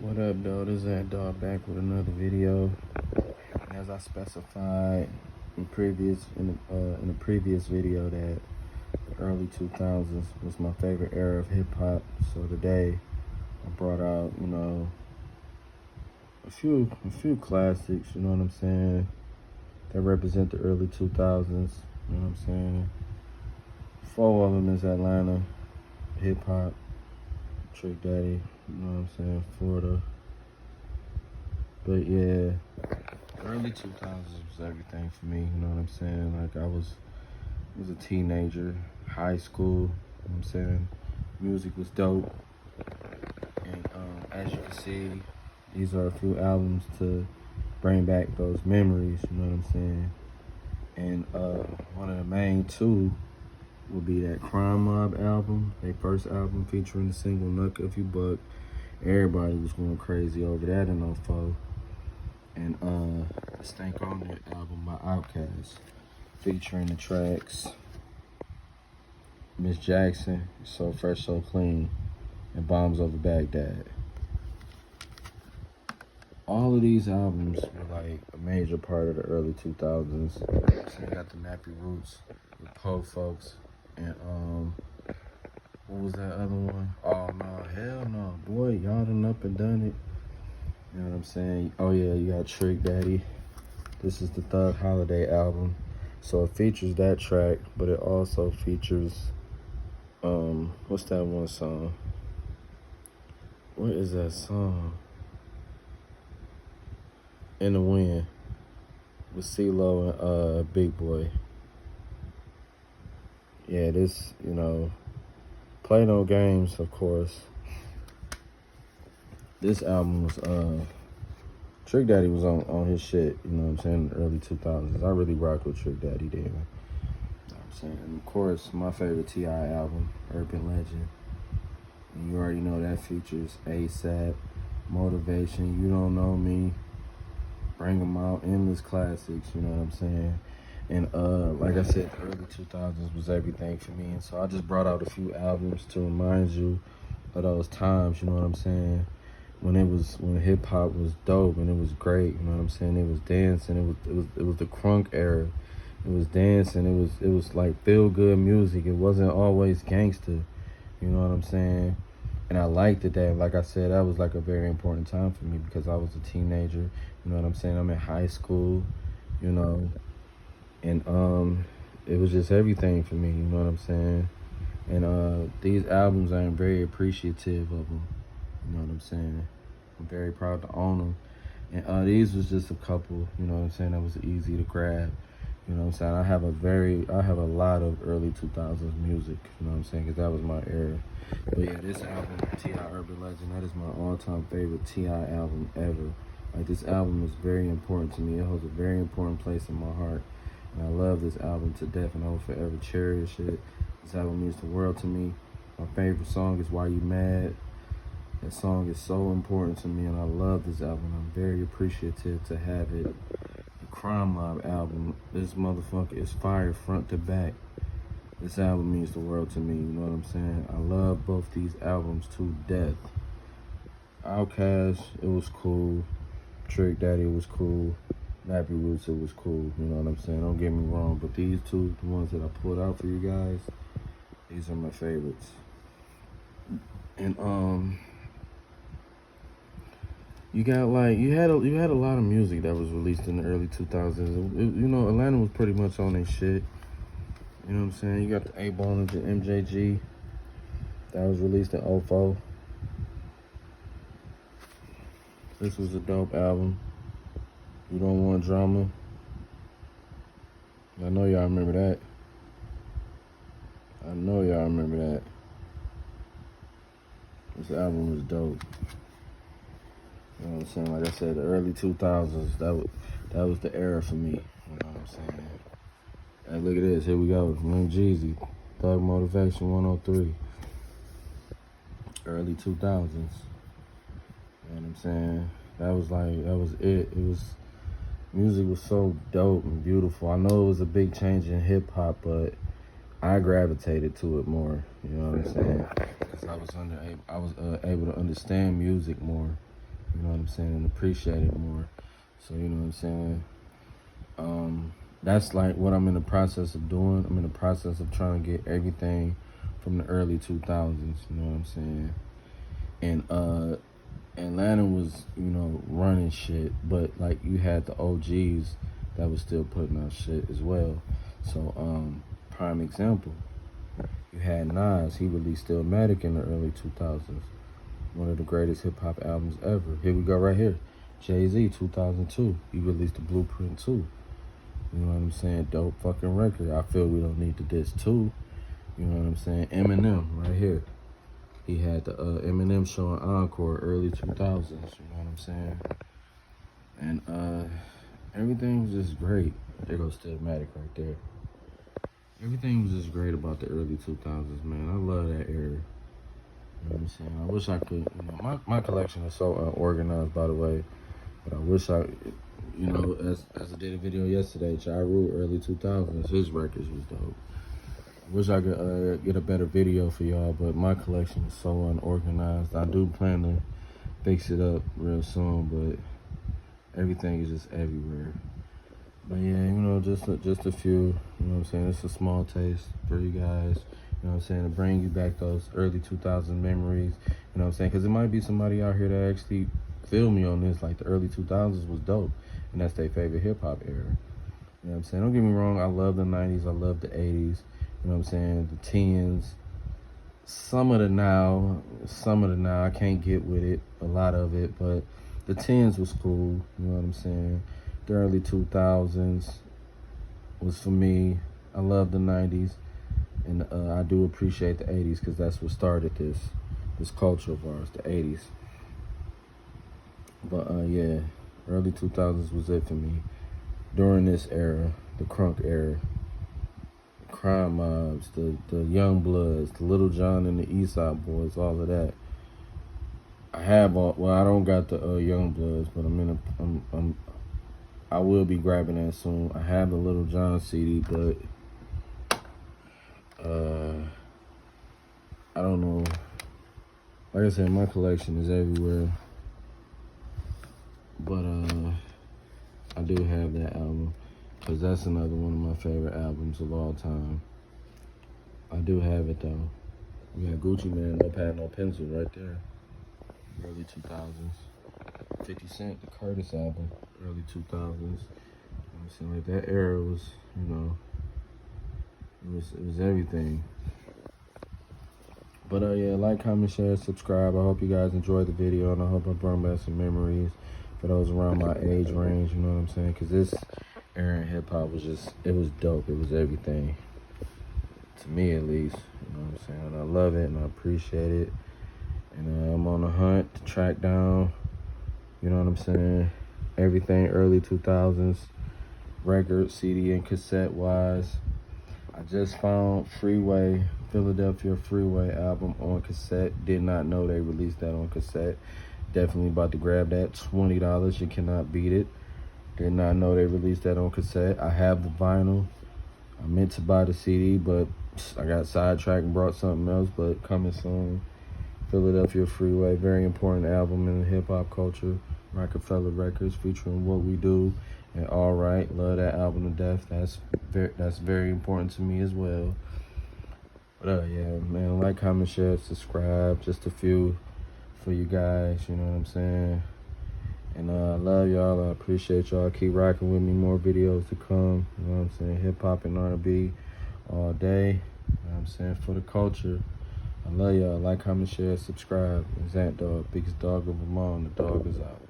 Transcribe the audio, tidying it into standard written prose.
What up, though? This is that dog back with another video. And as I specified in the previous video, that the early 2000s was my favorite era of hip hop. So today I brought out, a few classics. You know what I'm saying? That represent the early 2000s. You know what I'm saying? 4 of them is Atlanta hip hop. Trick Daddy, you know what I'm saying, Florida. But yeah, early 2000s was everything for me, you know what I'm saying? Like I was a teenager, high school, you know what I'm saying? Music was dope. And as you can see, these are a few albums to bring back those memories, you know what I'm saying? And one of the main two will be that Crime Mob album, their first album featuring the single Knuck If You Buck. Everybody was going crazy over that in 04. And Stank On That album by Outkast, featuring the tracks Miss Jackson, So Fresh So Clean, and Bombs Over Baghdad. All of these albums were like a major part of the early 2000s. So you got the Nappy Roots with Po Folks. And what was that other one? Oh no, hell no, boy, y'all done up and done it. You know what I'm saying? Oh yeah, you got Trick Daddy. This is the Thug Holiday album, so it features that track, but it also features what's that one song? What is that song? In the Wind with CeeLo and Big Boy. Yeah, this, Play No Games, of course. This album was, Trick Daddy was on his shit, you know what I'm saying, in the early 2000s. I really rocked with Trick Daddy then. You know what I'm saying? And of course, my favorite T.I. album, Urban Legend. And you already know that features ASAP, Motivation, You Don't Know Me, Bring 'Em Out, endless classics, you know what I'm saying? And like I said, the early 2000s was everything for me. And so I just brought out a few albums to remind you of those times, you know what I'm saying? When hip hop was dope and it was great, you know what I'm saying? It was dancing, it was the crunk era. It was dancing, it was like feel good music. It wasn't always gangster, you know what I'm saying? And I liked it that, like I said, that was like a very important time for me because I was a teenager, you know what I'm saying? I'm in high school, you know. And it was just everything for me, you know what I'm saying? And these albums, I am very appreciative of them, you know what I'm saying? I'm very proud to own them. And these was just a couple, you know what I'm saying, that was easy to grab, you know what I'm saying? I have a lot of early 2000s music, you know what I'm saying, because that was my era. But yeah, this album, T.I. Urban Legend, that is my all-time favorite T.I. album ever. Like, this album is very important to me. It holds a very important place in my heart. And I love this album to death, and I will forever cherish it. This album means the world to me. My favorite song is Why You Mad. That song is so important to me, and I love this album. I'm very appreciative to have it. The Crime Mob album, this motherfucker is fire front to back. This album means the world to me, you know what I'm saying? I love both these albums to death. Outkast, it was cool. Trick Daddy, it was cool. Nappy Roots, it was cool, you know what I'm saying? Don't get me wrong, but these two, the ones that I pulled out for you guys, these are my favorites. And you had a lot of music that was released in the early 2000s. Atlanta was pretty much on their shit. You know what I'm saying? You got the A-Ball and the MJG that was released in 04. This was a dope album. You Don't Want Drama. I know y'all remember that. This album was dope. You know what I'm saying? Like I said, the early 2000s, that was the era for me. You know what I'm saying? Hey, look at this. Here we go. Young Jeezy, Thug Motivation 103. Early 2000s. You know what I'm saying? That was it. Music was so dope and beautiful. I know it was a big change in hip hop, but I gravitated to it more. You know what I'm saying? Because I was able to understand music more. you know what I'm saying, and appreciate it more. So, you know what I'm saying? That's like what I'm in the process of doing. I'm in the process of trying to get everything from the early 2000s, you know what I'm saying? And Atlanta was, you know, running shit, but like you had the OGs that was still putting out shit as well. So, prime example, you had Nas. He released Stillmatic in the early 2000s. One of the greatest hip-hop albums ever. Here we go right here. Jay-Z, 2002. He released the Blueprint 2. You know what I'm saying? Dope fucking record. I feel we don't need to diss 2. You know what I'm saying? Eminem, right here. He had the Eminem show on Encore, early 2000s. You know what I'm saying? And everything was just great. There goes Stillmatic right there. Everything was just great about the early 2000s, man. I love that era. You know what I'm saying? I wish I could, you know, my collection is so unorganized, by the way, but I wish I, you know, as I did a video yesterday, Ja Rule, early 2000s, his records was dope. I wish I could get a better video for y'all, but my collection is so unorganized. I do plan to fix it up real soon, but everything is just everywhere. But yeah, you know, just a few, you know what I'm saying? It's a small taste for you guys, you know what I'm saying, to bring you back those early 2000 memories, you know what I'm saying? Because it might be somebody out here that actually feel me on this, like the early 2000s was dope, and that's their favorite hip-hop era. You know what I'm saying? Don't get me wrong, I love the 90s, I love the 80s, you know what I'm saying, the 10s. Some of the now, I can't get with it, a lot of it, but the 10s was cool, you know what I'm saying? The early 2000s was for me. I love the 90s, and I do appreciate the 80s because that's what started this culture of ours, the 80s. But yeah, early 2000s was it for me. During this era, the crunk era, the crime mobs, the young bloods, the Little John and the East Side Boys, all of that. I have all, well, I don't got the young bloods, but I will be grabbing that soon. I have the Little John CD, but I don't know. Like I said, my collection is everywhere. But I do have that album, because that's another one of my favorite albums of all time. I do have it though. We got Gucci Man, No Pad, No Pencil right there. Early 2000s. 50 Cent, the Curtis album, early 2000s. You know what I'm saying? Like that era was, you know, it was everything. But yeah, like, comment, share, subscribe. I hope you guys enjoyed the video, and I hope I brought back some memories for those around my age range, you know what I'm saying? Because this era in hip-hop was just, it was dope. It was everything. To me, at least, you know what I'm saying? And I love it, and I appreciate it. And I'm on a hunt to track down, you know what I'm saying, everything early 2000s, record, CD, and cassette-wise. I just found Philadelphia Freeway album on cassette. Did not know they released that on cassette. Definitely about to grab that. $20, you cannot beat it. Did not know they released that on cassette. I have the vinyl. I meant to buy the CD, but I got sidetracked and brought something else, but coming soon. Philadelphia Freeway, very important album in the hip-hop culture. Rockefeller Records, featuring What We Do and All Right. Love that album to death. That's very important to me as well. But yeah, man, like, comment, share, subscribe. Just a few for you guys, you know what I'm saying? And I love y'all. I appreciate y'all. Keep rocking with me. More videos to come. You know what I'm saying? Hip-hop and R&B all day. You know what I'm saying? For the culture. I love y'all. Like, comment, share, subscribe. It's Ant Dog, biggest dog of them all, and the dog is out.